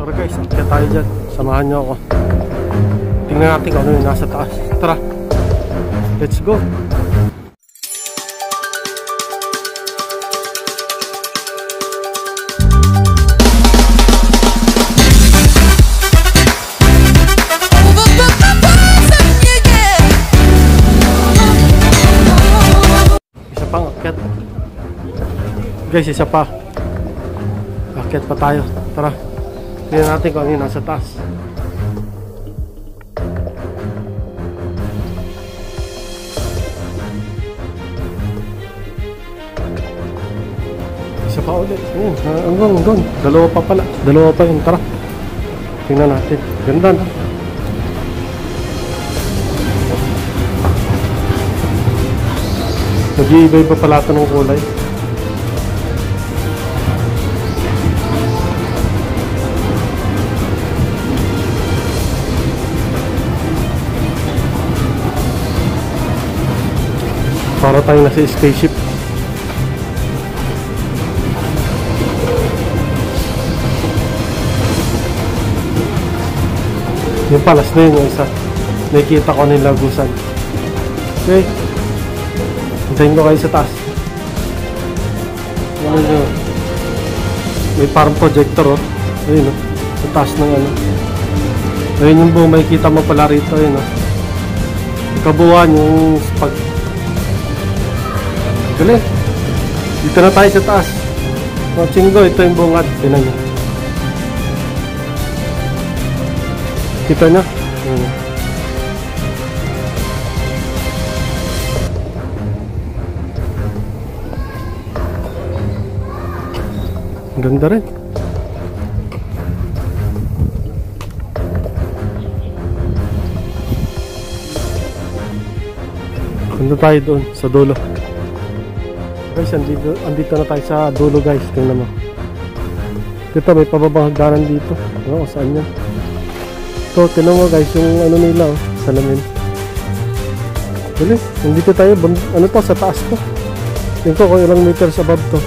Tara guys, kaya tayo dyan. Samahan nyo ako. Tingnan natin kung ano yung nasa taas. Tara, let's go. Isa pang akyat. Guys, isa pa. Akyat pa tayo. Tara, tingnan natin kung ano yung nasa taas. Isa pa ulit. Hanggang. Dalawa pa pala. Dalawa pa yun. Tara, tingnan natin. Ganda na. Nag-iiba-iba pala ito ng kulay. Para tayo nasa spaceship. Yung palas na yun yung isa. Nakikita ko na yung lagusan. Okay, hintayin ko kayo sa taas. Ano nyo, may parang projector oh. Ayun oh, sa taas ng ano. Ayun yung buong makikita mo pala rito. Ayun oh, kabuuan yung pag galing. Dito na tayo sa taas. Chinggo, ito yung bungad. Tingnan nyo. Kita nyo? Ganda rin. Ganda tayo doon sa dulo. Guys, andito na tayo sa dulo guys. Tingnan mo. Dito may pababang hagdanan dito. Oo, saan yan? Ito, tingnan mo guys yung ano nila oh, salamin. Dali, nandito tayo. Ano to, sa taas to. Tingnan ko kung ilang meters above to.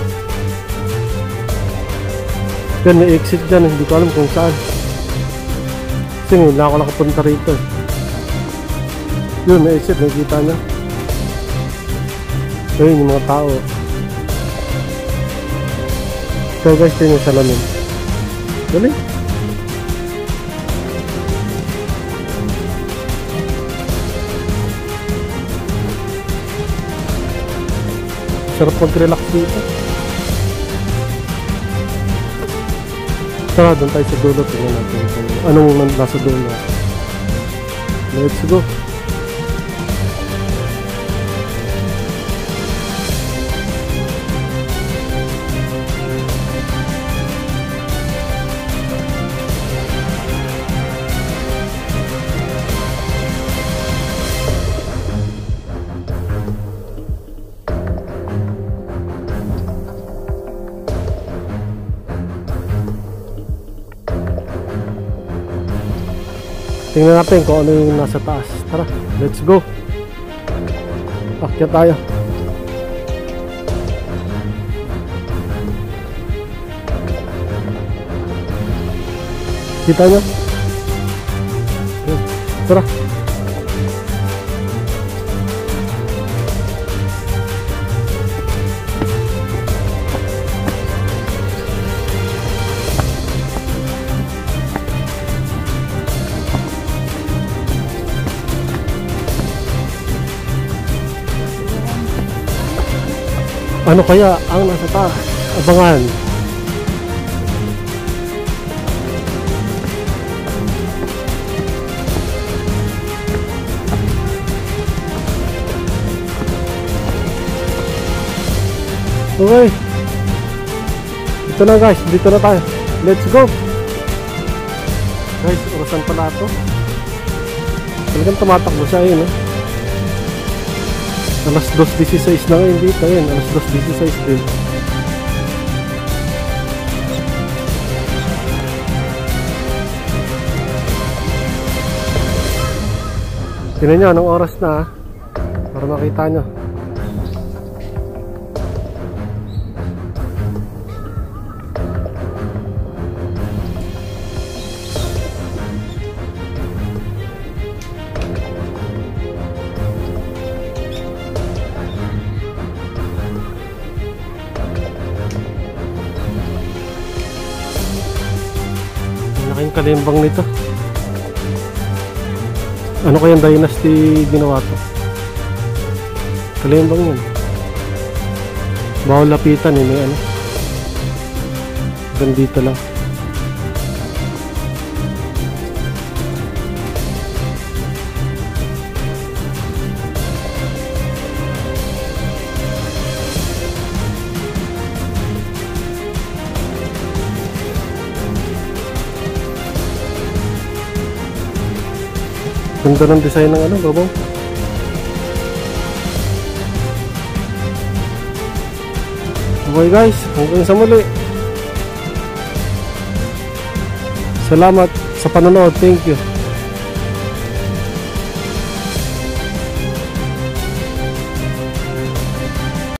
Yan, may exit dyan. Hindi ko alam kung saan. Kasi ngayon lang ako nakapunta rito. Yun, may exit. Nakikita nyo. Ayun yung mga tao. So guys, ito yung salamin. Dali. Sarap mag-relax dito. Tara, doon tayo sa dulo. Tingnan natin anong nasa dulo. Let's go. Tingnan natin kung ano yung nasa taas. Tara, let's go. Akyat tayo. Kita nyo? Tara. Ano kaya ang nasa taas? Abangan. Okay. Dito na guys. Dito na tayo. Let's go. Guys, orasan pala ito. Talagang tumatakbo siya yun. Alas 2:16 na ngayon dito. Ayan, alas 2:16 din. Tingnan nyo anong oras na para makita nyo. Laking kalimbang nito. Ano kayang dynasty ginawa to? Kalimbang yun. Bawal lapitan eh, may ano. Gandito lang. Ganda ng design ng ano, babaw. Okay guys, hanggang sa muli. Salamat sa panonood. Thank you.